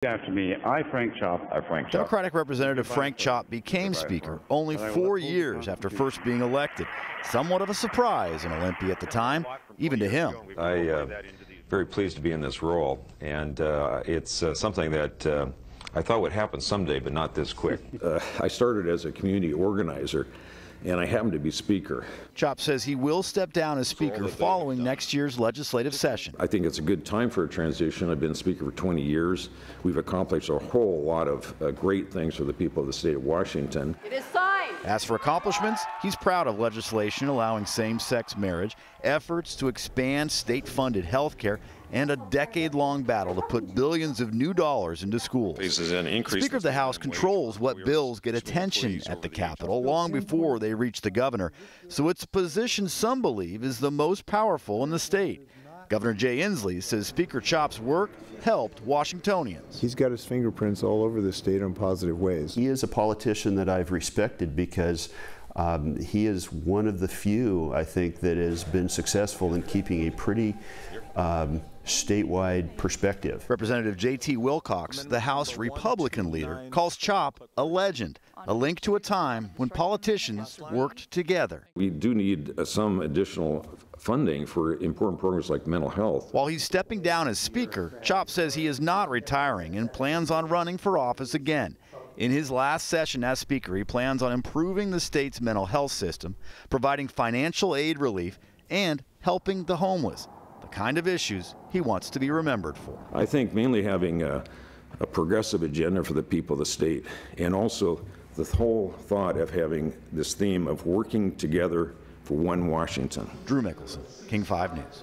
After me, Frank Chop. Democratic Representative Frank Chop became Speaker only 4 years after first being elected. Somewhat of a surprise in Olympia at the time, even to him. I'm very pleased to be in this role, and it's something that I thought would happen someday, but not this quick. I started as a community organizer, and I happened to be Speaker. Chop says he will step down as Speaker following next year's legislative session. I think it's a good time for a transition. I've been Speaker for 20 years. We've accomplished a whole lot of great things for the people of the state of Washington. It is signed. As for accomplishments, he's proud of legislation allowing same-sex marriage, efforts to expand state-funded health care, and a decade-long battle to put billions of new dollars into schools. Speaker of the House controls what bills get attention at the Capitol long before they reach the governor, so it's a position some believe is the most powerful in the state. Governor Jay Inslee says Speaker Chop's work helped Washingtonians. He's got his fingerprints all over the state in positive ways. He is a politician that I've respected because he is one of the few, I think, that has been successful in keeping a pretty statewide perspective. Representative J.T. Wilcox, the House Republican leader, calls Chop a legend, a link to a time when politicians worked together. We do need some additional funding for important programs like mental health. While he's stepping down as Speaker, Chop says he is not retiring and plans on running for office again. In his last session as Speaker, he plans on improving the state's mental health system, providing financial aid relief, and helping the homeless, the kind of issues he wants to be remembered for. I think mainly having a progressive agenda for the people of the state, and also the whole thought of having this theme of working together for one Washington. Drew Mikkelsen, King 5 News.